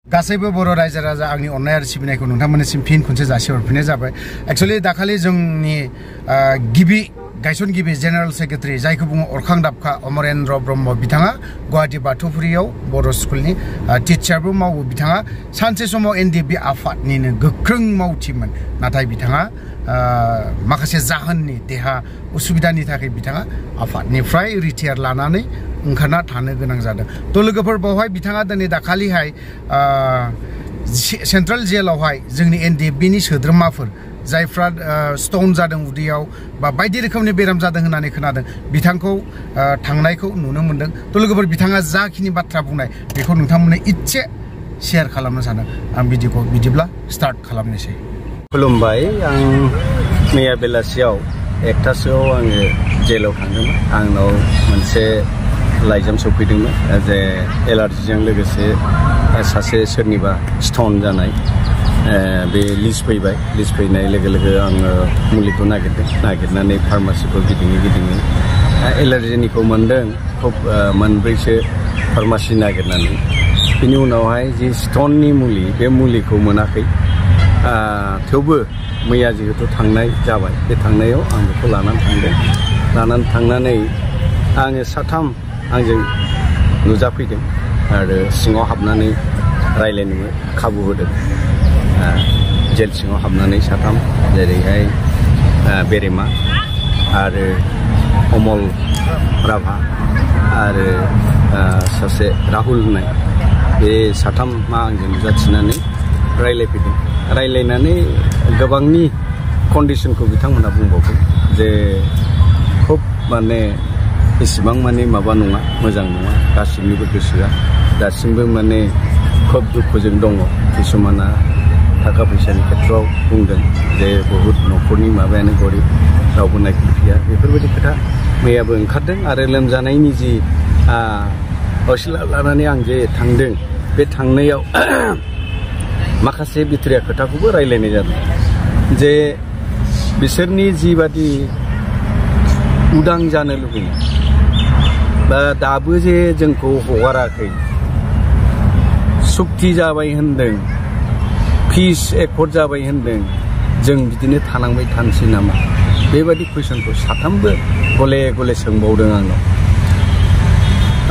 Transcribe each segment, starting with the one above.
गासैबो बर' रायजो राजा आंनि अननाय आरो सिबिनायखौ नोंथांमोननिसिम फिन खनसे जासिहरफिननाय जाबाय। एक्चुअली दाखालि जोंनि गिबि गायसनगिरि जेनेरेल सेक्रेटारि जायखौ बुङो अरखां दाबखा अमरेन्द्र ब्रह्म बिथाङा गुवाहाटी बाथौफुरियाव बर' स्कुलनि टिचारबो मावो। बिथाङा सानसे समाव ndfb आफादनिनो गोख्रों मावथिमोन, नाथाय बिथाङा माखासे जाहोननि देहा उसुबिदानि थाखाय बिथाङा आफादनिफ्राय रिटायार लानानै ओंखारना थानो गोनां जादों। तो लोगोफोर बावहाय बिथाङा दिनै दाखालिहाय सेन्ट्रेल जेलावहाय जोंनि ndfbनि सोद्रोमाफोर जायफ्रा स्टन जादों उदैयाव बा बायदि रोखोमनि बेराम जादों होननानै खोनादों बिथांखौ थांनायखौ नुनो मोनदों। तो लोगोफोर बिथाङा जाखिनि बाथ्रा बुंनाय बेखौ नोंथांमोननो इसे शेयार खालामनो सानदों। आं भिडिअखौ बिदिब्ला स्टार्ट खालामनोसै। खुलुमबाय। आं मैया बेलासियाव 1टासोआव आङो जेलाव थांदोंमोन। आंनाव मोनसे लाइजाम सफैदोंमोन जे एलार्जिजों लोगोसे सासे सोरनिबा स्टन जानाय बे लिस्ट फैबाय। लिस्ट फैनाय लोगो लोगो आङो मुलिखौ नागिरनानै फार्मासिखौ गिदिङै एलार्जिनिखौ मोनदों खुब मोनब्रैसो फार्मासि नागिरनानै। बिनि उनावहाय जि स्टननि मुलि बे मुलिखौ मोनाखै। थेवबो मैया जिहेतु थांनाय जाबाय, बे थांनायाव आं बेखौ लानानै थांनानै आङो साथाम आंजों नुजाफैदों आरो सिङाव हाबनानै रायलायनो खाबु होदों। जेल सिङाव हाबनानै साथाम, जेरैहाय बेरेमा आरो अमल राभा आरो सासे राहुल होननाय, बे साथामा आंजों नुजाथिनानै रायलायफैदों। रायलायनानै गोबांनि कन्डिसनखौ बिथांमोनहा बुंबावदों जे खुब माने एसेबां माने माबा नङा, मोजां नङा, गासिबनिबो गोसोआ दासिमबो माने खोब दुखुजों दङ। किसुमाना थाखा फैसानि खेथ्रआव बुंदों जे बहुद न'खरनि माबायानो गरिब, रावबो नायफैया, बेफोरबायदि खोथा मैयाबो ओंखारदों। आरो लोमजानायनि जि असिला लानानै आं जे थांदों, बे थांनायाव माखासे बिथोरिया खोथाखौबो रायलायनाय जादों जे बिसोरनि जिबादि उदां जानो लुबैयो बा दाबो जे जोंखौ हगाराखै, सुक्ति जाबाय होनदों, पिस एकर्ड जाबाय होनदों, जों बिदिनो थानांबाय थानोसै नामा, बेबायदि कुइसनखौ साथामबो गले गले सोंबावदों आंनाव।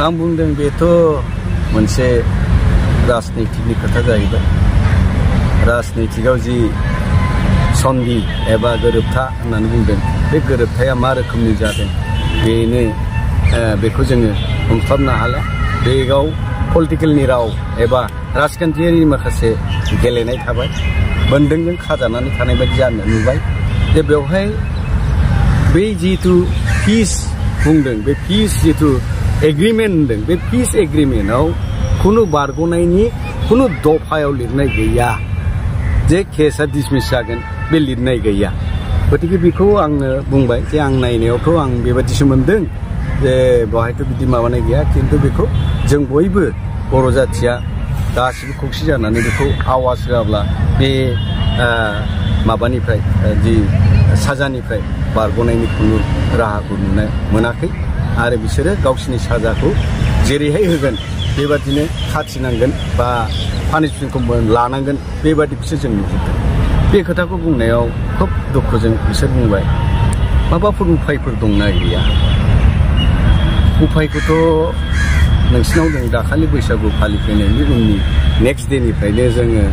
आं बुंदों बेथ' मोनसे राजनितिकनि खोथा जाहैबाय। राजनितिकआव जि सन्धि एबा गोरोबथा होननानै बुंदों, बे गोरोबथाया मा रोखोमनि जादों बेखौ जोङो हमस्लाबनो हाला। बेयाव पलिटिकेलनि राव एबा राजखान्थियारि माखासे गेलेनाय थाबाय, बोन्दोंजों खाजानानै थानाय बायदि जानो नुबाय। जे बेवहाय बै जिथु पिस बुंदों, बे पिस जिथु एग्रिमेन्ट होनदों, बे पिस एग्रिमेन्टआव खुनु बारग'नायनि खुनु दफायाव लिरनाय गैया जे केसआ डिसमिस जागोन, बे लिरनाय गैया। गतिके बेखौ आङो बुंबाय जे आं नायनायावथ' आं बेबादिसो मोनदों जे बेवहायथ' बिदि माबानाय गैया। खिन्थु बेखौ जों बयबो बर' जाथिया गासिबो खौसे जानानै बेखौ आवाज होआब्ला बे माबानिफ्राय जि साजानिफ्राय बारग'नायनि खुनु राहाखौ नुनो मोनाखै। आरो बिसोरो गावसिनि साजाखौ जेरैहाय होगोन बेबादिनो खाथिनांगोन बा पानिशमेन्टखौ लानांगोन, बेबादिखौसो जों नुहुरदों। बे खोथाखौ बुंनायाव खोब दुखुजों बिसोर बुंबाय माबाफोर उफायफोर दंना गैया। उफायखौथ' नोंसिनाव जों दाखालि बैसागु फालिफैनायनि उननि नेक्स्ट डेनिफ्रायनो जोङो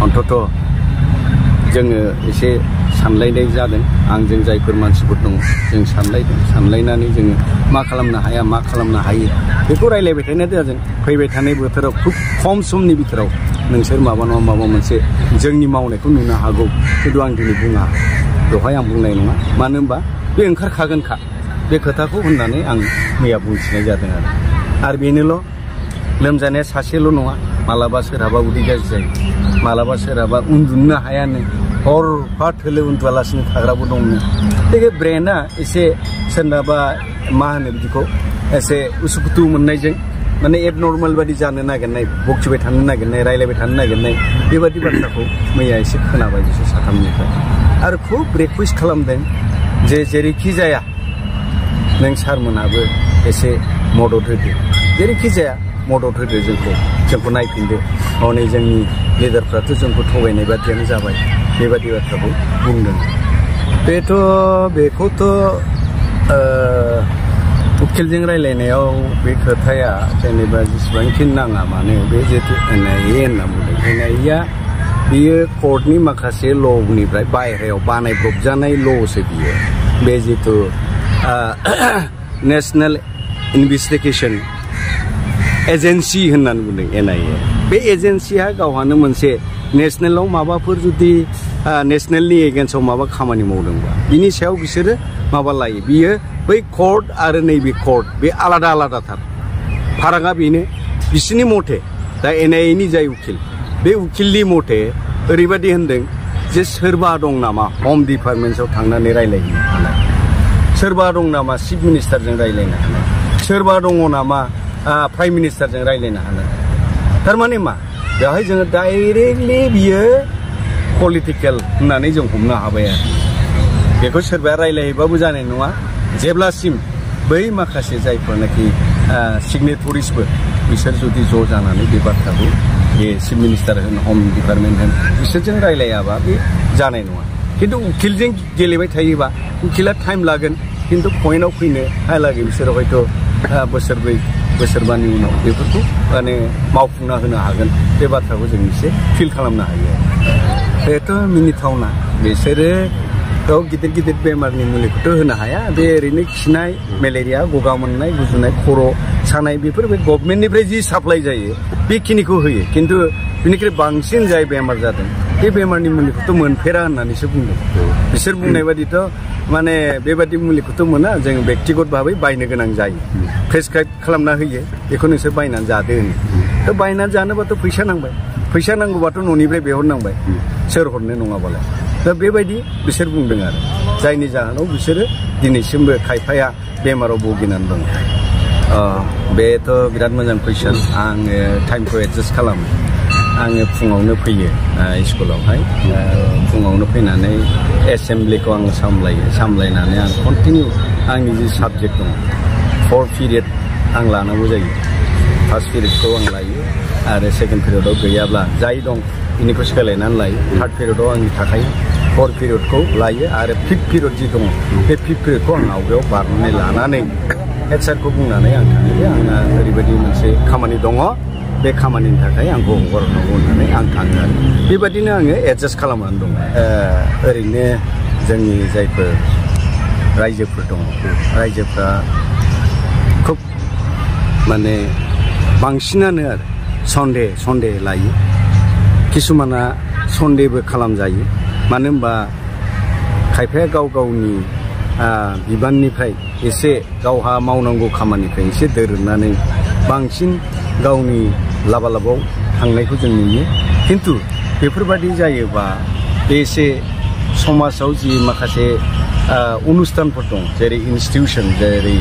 अन्तत' जोङो एसे सानलायनाय जादों। आंजों जायफोर मानसिफोर दङ जों सानलायनानै जोङो मा खालामनो हाया मा खालामनो हायो बेखौ रायलायबाय थानाय जादों। फैबाय थानाय बोथोराव खुब खम समनि बिथोराव नोंसोर माबा नङा माबा मोनसे जोंनि मावनायखौ नुनो हागौ। खिन्थु आं दिनै बुङा, बेवहाय आं बुंनाय नङा, मानो होनबा बे ओंखारखागोनखा। बे खोथाखौ होननानै आं मैया बुंथिनाय जादों। आरो बेनोल', लोमजानाया सासेल' नङा, मालाबा सोरहाबा उदै गाज्रि जायो, मालाबा सोरहाबा उन्दुनो हायानो, हरफा थोलो उन्दुआलासिनो थाग्राबो दंनो। बे ब्रेना एसे सोरनाबा मा होनो बिदिखौ एसे उसुखुथु मोननायजों माने एबनर्मेल बादि जानो नागिरनाय, बखिबाय थानो नागिरनाय, रायलायबाय थानो नागिरनाय, बेबादि बाथ्राखौ मैया एसे खोनाबाय बिसोर साथामनिफ्राय। आरो खुब रिकुवेस्ट खालामदों जे जेरैखि जाया नों सारमोनाबो एसे मदद होदो। जेरैखि जाया मदद होदो जोंखौ नायफिनदो हनै जोंनि लिडारफ्राथ' जोंखौ थगायनाय बादियानो जाबाय बेबादि बाथ्राखौ बुंदों बेखौथ' उकिलजों रायलायनायाव बे खोथाया जेनेबा जेसेबांखि नाङा मानो बे जिहेतु एनआइए होनना बुंदों एनआइएआ बियो कर्टनि माखासे ल'निफ्राय बायह्रायाव बानायब्रबजानाय ल'सो बियो बे जितु नेशनेल इनभेस्टिगेशन एजेन्सि होननानै बुंदों एनआइए बे एजेन्सिया गावहानो मोनसे नेशनेलाव माबाफोर जुदि नेशनेलनि एगेन्स्टआव माबा खामानि मावदोंबा बिनि सायाव बिसोरो माबा लायो बियो बै कर्ट आरो नैबे कर्ट बे आलादा आलादाथार फारागा बेनो बिसोरनि मथे दा एनआइएनि जाय उकिल बे उकिलनि मथे ओरैबायदि होनदों जे सोरबा दं नामा हम डिपार्टमेन्टआव थांनानै रायलायहैनो हानाय सोरबा दं नामा चिफ मिनिस्टारजों रायलायनो हानाय सोरबा दङ नामा प्राइम मिनिस्टारजों रायलायनो हानाय थारमाने मा बेवहाय जोङो डाइरेक्टलि बियो पलिटिकेल होननानै जों हमनो हाबाय आरो बेखौ सोरबाया रायलायहैबाबो जानाय नङा जेब्लासिम बै माखासे जायफोरनाखि सिगनेटरिसफोर बिसोर जुदि ज' जानानै बे बाथ्राखौ बे चिफ मिनिस्टार होन हम डिपार्टमेन्ट होन बिसोरजों रायलायाबा बे जानाय नङा खिन्थु उकिलजों गेलेबाय थायोबा उकिला टाइम लागोन खिन्थु पइन्टआव फैनो हालागै बिसोरो हयथ' बोसोरब्रै बोसोरबानि उनाव बेफोरखौ माने मावफुंना होनो हागोन बे बाथ्राखौ जों एसे फिल खालामनो हायो बेथ' मिनिथावना बिसोरो गिदिर गिदिर बेमारनि मुलिखौथ' होनो हाया बे ओरैनो खिनाय मेलेरिया गगा मोननाय गुजुनाय खर' सानाय बेफोर बे गभर्नमेन्टनिफ्राय जि साप्लाइ जायो बेखिनिखौ होयो खिन्थु बिनिख्रुइ बांसिन जाय बेमार जादों बे बेमारनि मुलिखौथ' मोनफेरा होननानैसो बुंदों बिसोर बुंनाय बादिथ' माने बेबादि मुलिखौथ' मोना जों बेक्तिगत भाबै बायनो गोनां जायो प्रेसक्राइब खालामना होयो बेखौ नोंसोर बायनानै जादो होनो थ' बायनानै जानोबाथ' फैसा नांबाय फैसा नांगौबाथ' न'निफ्राय बिहरनांबाय सोर हरनो नङाबालाय दा बेबायदि बिसोर बुंदों आरो जायनि जाहोनाव बिसोरो दिनैसिमबो खायफाया बेमाराव भुगिनानै दं बेथ' बिराद मोजां कुइसन आङो टाइमखौ एडजास्ट खालामो आङो फुङावनो फैयो स्कुलावहाय फुङावनो फैनानै एसेमब्लिखौ आङो सामलायनानै आं कन्टिनिउ आंनि जि साबजेक्ट दङ 4 पिरियड आं लानांगौ जायो फार्स्ट पिरियडखौ आं लायो आरो सेकेन्ड पिरियडआव गैयाब्ला जाय दं बेनिखौ सोलायनानै लायो थार्ड पिरियडआव आंनि थाखाय 4 पिरियडखौ लायो आरो 5th पिरियड जि दङ बे 5th पिरियडखौ आं आवगायाव बारनानै लानानै हेड सारखौ बुंनानै आं थाङो जे आंना ओरैबायदि मोनसे खामानि दङ बे खामानिनि थाखाय आंखौ हगारनांगौ होननानै आं थाङो आरो बेबादिनो आङो एडजास्ट खालामनानै दं ओरैनो जोंनि जायफोर रायजोफोर दङ रायजोफ्रा खुब माने बांसिनानो आरो सन्डे लायो किसुमाना सन्डेबो खालामजायो मानो होनबा खायफाया गाव गावनि बिबाननिफ्राय एसे गावहा मावनांगौ खामानिफ्राय एसे दोरोदनानै बांसिन गावनि लाबालाबाव थांनायखौ जों नुयो खिन्थु बेफोरबादि जायोबा बे एसे समाजाव जि माखासे अनुस्थानफोर दं जेरै इनस्टिटिउसन जेरै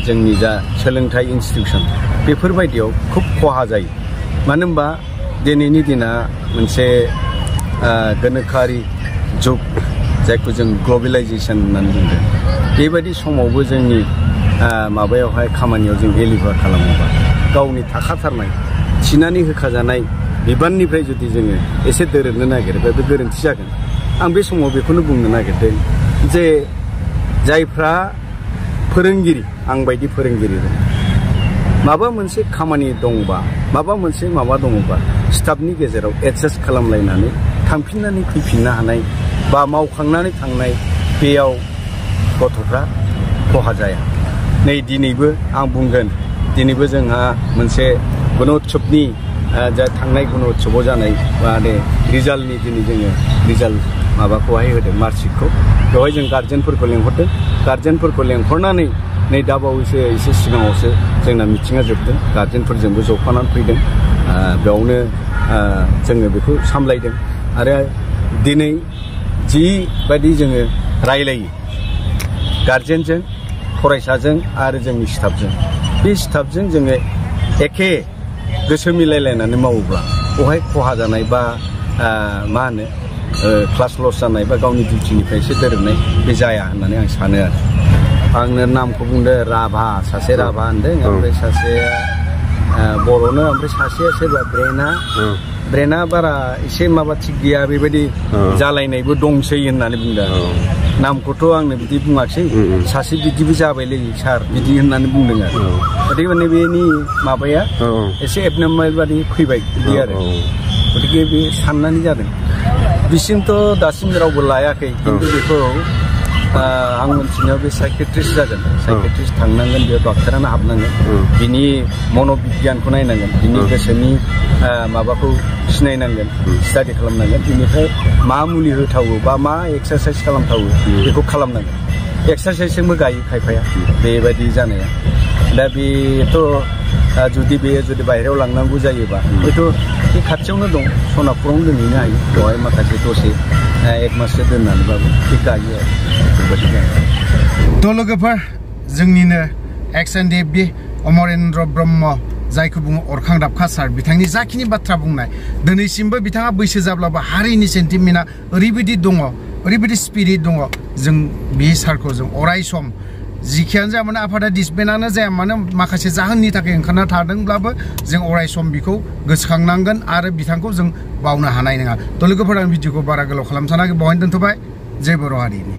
जोंनि जा सोलोंथाइ इनस्टिटिउसन बेफोरबायदियाव खुब खहा जायो मानो होनबा दिनैनि दिना मोनसे गोनोखोआरि जुग जायखौ जों ग्लबेलाइजेसन होननानै बुंदों बेबायदि समावबो जोंनि माबायावहाय खामानियाव जों डेलिभार खालामोबा गावनि थाखाथारनाय थिनानै होखाजानाय बिबाननिफ्राय जुदि जोङो एसे दोरोदनो नागिरोबा बे गोरोन्थि जागोन आं बे समाव बेखौनो बुंनो नागिरदों जे जायफ्रा फोरोंगिरि आं बायदि फोरोंगिरि दं माबा मोनसे खामानि दंबा माबा मोनसे माबा दङबा स्टाफनि गेजेराव एडजास्ट खालामलायनानै थांफिननानै फैफिननो हानाय बा मावखांनानै थांनाय बेयाव गथ'फ्रा खहा जाया नै दिनैबो आं बुंगोन दिनैबो जोंहा मोनसे गुणोत्सबनि जा थांनाय गुणोत्सबाव जानाय माने रिजाल्टनि दिनै जोङो रिजाल्ट माबाखौहाय होदों मार्कशिटखौ बेवहाय जों गार्जेनफोरखौ लेंहरदों गार्जेनफोरखौ लेंहरनानै नै दा बावैसो एसे सिगाङावसो जोंना मिटिङा जोबदों गार्जेनफोरजोंबो जफानानै फैदों बेयावनो जोङो बेखौ सामलायदों आरो दिनै जिबायदि जोङो रायलायो गार्जेनजों फरायसाजों आरो जोंनि स्टाफजों बे स्टाफजों जोङो एखे गोसो मिलायलायनानै मावोब्ला बेवहाय खहा जानाय बा मा होनो क्लास लस जानाय बा गावनि डिउटिनिफ्राय एसे दोरोदनाय बे जाया होननानै आं सानो आरो आंनो नामखौ बुंदों राभा सासे राभा होनदों ओमफ्राय सासे बर'नो ओमफ्राय सासेया सोरबा ब्रेना बारा एसे माबा थिग गैया बेबायदि जालायनायबो दंसै होननानै बुंदों नामखौथ' आंनो बिदि बुङाखसै सासे बिदिबो जाबायलै सार बिदि होननानै बुंदों आरो गतिके माने बेनि माबाया एसे एबनर्मेल बादि फैबाय बिदि आरो गतिके बे साननानै जादों बिसिमथ' दासिम रावबो लायाखै खिन्थु बेखौ आं मिथिनायाव बे साइकेट्रिस्ट जागोन साइकेट्रिस्ट थांनांगोन बेयाव डक्टरानो हाबनांगोन बिनि मन'बिगियानखौ नायनांगोन बिनि गोसोनि माबाखौ सिनायनांगोन स्टाडि खालामनांगन बिनिफ्राय मा मुलि होथावो बा मा एक्सारसाइज खालामथावो बेखौ खालामनांगन एक्सारसाइजजोंबो गायो खायफाया बेबायदि जानाया दा बेथ' जुदि बाहेरायाव लांनांगौ जायोबा हयथ' बे खाथियावनो दं सनापुरावनो दोनहैनो हायो बेवहाय माखासे दसे एक माससो दोननानैबाबो बे गायो आरो बेबायदि जायो थ' लोगोफोर जोंनिनो ndfb अमरेन्द्र ब्रह्म जायखौ बुङो अरखां दाबखा सार बिथांनि जाखिनि बाथ्रा बुंनाय दिनैसिमबो बिथाङा बैसो जाब्लाबो हारिनि सेन्टिमेन्टआ ओरैबायदि दङ ओरैबायदि स्पिरिट दङ जों बे सारखौ जों अराय सम जिखियानो जाया मानो आफादा डिसबेन्डआनो जाया मानो माखासे जाहोननि थाखाय ओंखारना थादोंब्लाबो जों अराय सम बिखौ गोसोखांनांगोन आरो बिथांखौ जों बावनो हानाय नङा थ' लोगोफोर आं भिडिअखौ बारा गोलाव खालामनो सानाखै बेवहायनो दोनथ'बाय जय बर' हारिनि